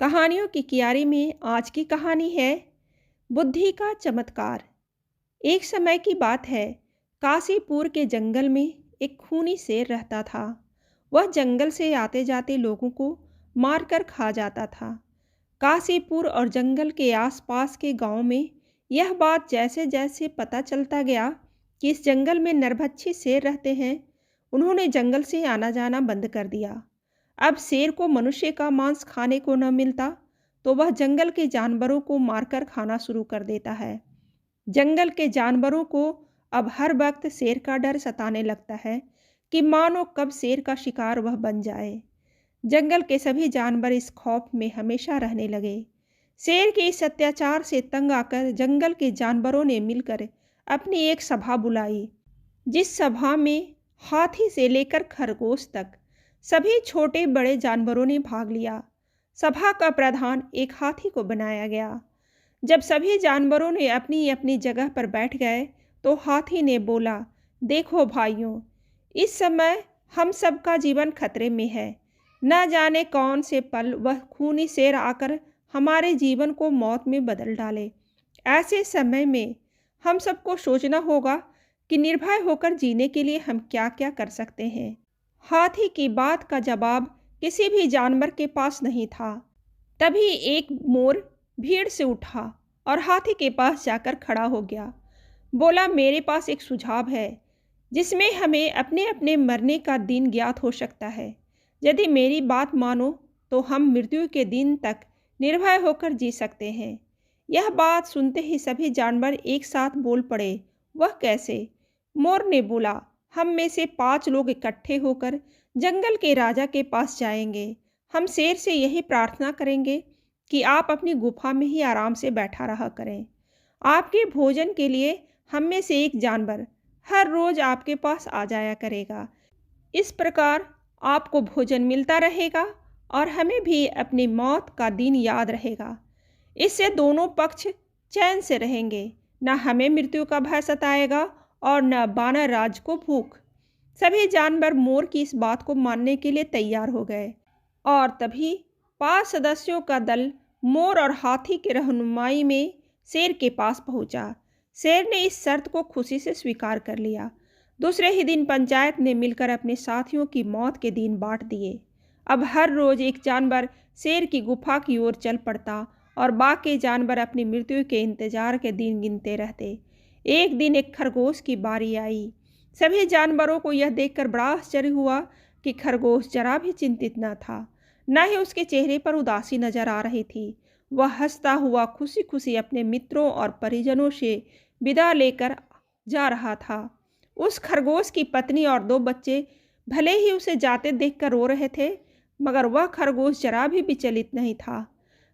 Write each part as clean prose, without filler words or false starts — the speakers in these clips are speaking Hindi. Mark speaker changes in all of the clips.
Speaker 1: कहानियों की कियारी में आज की कहानी है बुद्धि का चमत्कार। एक समय की बात है। काशीपुर के जंगल में एक खूनी शेर रहता था। वह जंगल से आते जाते लोगों को मारकर खा जाता था। काशीपुर और जंगल के आसपास के गांव में यह बात जैसे जैसे पता चलता गया कि इस जंगल में नरभक्षी शेर रहते हैं, उन्होंने जंगल से आना जाना बंद कर दिया। अब शेर को मनुष्य का मांस खाने को न मिलता तो वह जंगल के जानवरों को मारकर खाना शुरू कर देता है। जंगल के जानवरों को अब हर वक्त शेर का डर सताने लगता है कि मानो कब शेर का शिकार वह बन जाए। जंगल के सभी जानवर इस खौफ में हमेशा रहने लगे। शेर के इस अत्याचार से तंग आकर जंगल के जानवरों ने मिलकर अपनी एक सभा बुलाई, जिस सभा में हाथी से लेकर खरगोश तक सभी छोटे बड़े जानवरों ने भाग लिया। सभा का प्रधान एक हाथी को बनाया गया। जब सभी जानवरों ने अपनी अपनी जगह पर बैठ गए तो हाथी ने बोला, देखो भाइयों, इस समय हम सबका जीवन खतरे में है। न जाने कौन से पल वह खूनी शेर आकर हमारे जीवन को मौत में बदल डाले। ऐसे समय में हम सबको सोचना होगा कि निर्भय होकर जीने के लिए हम क्या क्या कर सकते हैं। हाथी की बात का जवाब किसी भी जानवर के पास नहीं था। तभी एक मोर भीड़ से उठा और हाथी के पास जाकर खड़ा हो गया। बोला, मेरे पास एक सुझाव है जिसमें हमें अपने अपने मरने का दिन ज्ञात हो सकता है। यदि मेरी बात मानो तो हम मृत्यु के दिन तक निर्भय होकर जी सकते हैं। यह बात सुनते ही सभी जानवर एक साथ बोल पड़े, वह कैसे? मोर ने बोला, हम में से 5 लोग इकट्ठे होकर जंगल के राजा के पास जाएंगे। हम शेर से यही प्रार्थना करेंगे कि आप अपनी गुफा में ही आराम से बैठा रहा करें। आपके भोजन के लिए हम में से एक जानवर हर रोज आपके पास आ जाया करेगा। इस प्रकार आपको भोजन मिलता रहेगा और हमें भी अपनी मौत का दिन याद रहेगा। इससे दोनों पक्ष चैन से रहेंगे, न हमें मृत्यु का भय सताएगा और न बानर राज को भूख। सभी जानवर मोर की इस बात को मानने के लिए तैयार हो गए और तभी 5 सदस्यों का दल मोर और हाथी के रहनुमाई में शेर के पास पहुंचा। शेर ने इस शर्त को खुशी से स्वीकार कर लिया। दूसरे ही दिन पंचायत ने मिलकर अपने साथियों की मौत के दिन बांट दिए। अब हर रोज एक जानवर शेर की गुफा की ओर चल पड़ता और बाकी जानवर अपनी मृत्यु के इंतजार के दिन गिनते रहते। एक दिन एक खरगोश की बारी आई। सभी जानवरों को यह देखकर बड़ा आश्चर्य हुआ कि खरगोश जरा भी चिंतित न था, न ही उसके चेहरे पर उदासी नजर आ रही थी। वह हंसता हुआ खुशी खुशी अपने मित्रों और परिजनों से विदा लेकर जा रहा था। उस खरगोश की पत्नी और 2 बच्चे भले ही उसे जाते देखकर रो रहे थे, मगर वह खरगोश जरा भी विचलित नहीं था।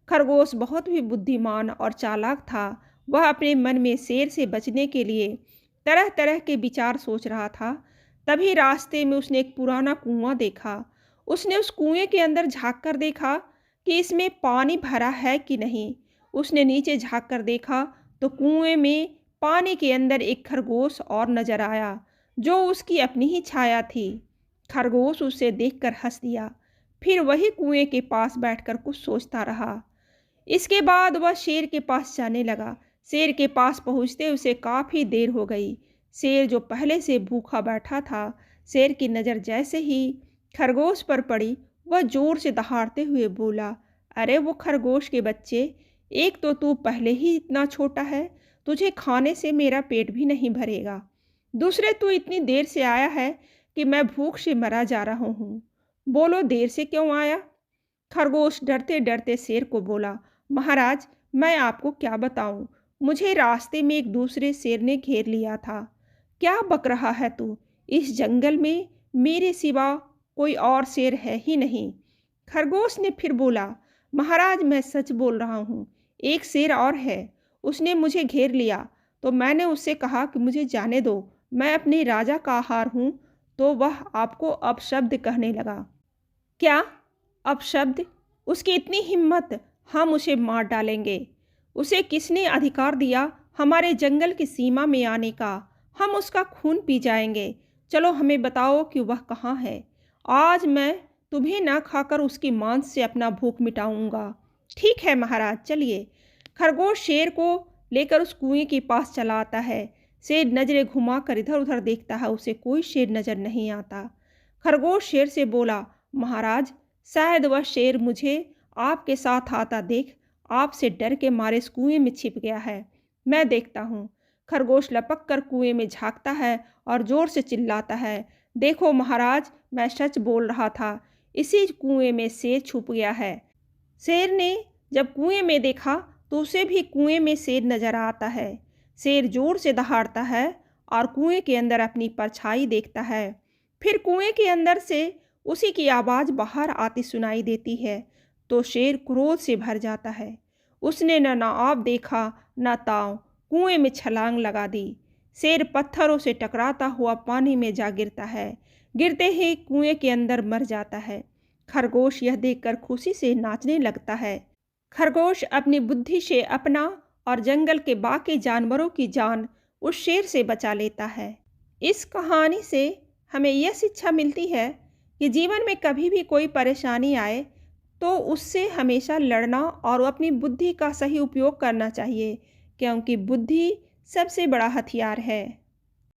Speaker 1: खरगोश बहुत भी बुद्धिमान और चालाक था। वह अपने मन में शेर से बचने के लिए तरह तरह के विचार सोच रहा था। तभी रास्ते में उसने एक पुराना कुआं देखा। उसने उस कुएं के अंदर झांक कर देखा कि इसमें पानी भरा है कि नहीं। उसने नीचे झांक कर देखा तो कुएं में पानी के अंदर एक खरगोश और नजर आया, जो उसकी अपनी ही छाया थी। खरगोश उसे देखकर हंस दिया, फिर वही कुएं के पास बैठकर कुछ सोचता रहा। इसके बाद वह शेर के पास जाने लगा। शेर के पास पहुंचते उसे काफ़ी देर हो गई। शेर जो पहले से भूखा बैठा था, शेर की नज़र जैसे ही खरगोश पर पड़ी, वह जोर से दहाड़ते हुए बोला, अरे वो खरगोश के बच्चे, एक तो तू पहले ही इतना छोटा है, तुझे खाने से मेरा पेट भी नहीं भरेगा। दूसरे तू इतनी देर से आया है कि मैं भूख से मरा जा रहा हूँ। बोलो देर से क्यों आया? खरगोश डरते डरते शेर को बोला, महाराज, मैं आपको क्या बताऊं, मुझे रास्ते में एक दूसरे शेर ने घेर लिया था। क्या बक रहा है तू? इस जंगल में मेरे सिवा कोई और शेर है ही नहीं। खरगोश ने फिर बोला, महाराज, मैं सच बोल रहा हूँ, एक शेर और है। उसने मुझे घेर लिया तो मैंने उससे कहा कि मुझे जाने दो, मैं अपने राजा का आहार हूँ। तो वह आपको अपशब्द कहने लगा। क्या अपशब्द? उसकी इतनी हिम्मत, हम उसे मार डालेंगे। उसे किसने अधिकार दिया हमारे जंगल की सीमा में आने का? हम उसका खून पी जाएंगे। चलो हमें बताओ कि वह कहाँ है। आज मैं तुम्हें ना खाकर उसकी मांस से अपना भूख मिटाऊंगा। ठीक है महाराज, चलिए। खरगोश शेर को लेकर उस कुएं के पास चला आता है। शेर नजरें घुमाकर इधर उधर देखता है, उसे कोई शेर नजर नहीं आता। खरगोश शेर से बोला, महाराज, शायद वह शेर मुझे आपके साथ आता देख आपसे डर के मारे इस कुएं में छिप गया है। मैं देखता हूँ। खरगोश लपक कर कुएं में झांकता है और जोर से चिल्लाता है, देखो महाराज, मैं सच बोल रहा था, इसी कुएं में शेर छुप गया है। शेर ने जब कुएं में देखा तो उसे भी कुएं में शेर नजर आता है। शेर जोर से दहाड़ता है और कुएं के अंदर अपनी परछाई देखता है। फिर कुएं के अंदर से उसी की आवाज़ बाहर आती सुनाई देती है तो शेर क्रोध से भर जाता है। उसने न नाव देखा न ताव, कुएं में छलांग लगा दी। शेर पत्थरों से टकराता हुआ पानी में जा गिरता है। गिरते ही कुएं के अंदर मर जाता है। खरगोश यह देखकर खुशी से नाचने लगता है। खरगोश अपनी बुद्धि से अपना और जंगल के बाकी जानवरों की जान उस शेर से बचा लेता है। इस कहानी से हमें यह शिक्षा मिलती है कि जीवन में कभी भी कोई परेशानी आए तो उससे हमेशा लड़ना और अपनी बुद्धि का सही उपयोग करना चाहिए, क्योंकि बुद्धि सबसे बड़ा हथियार है।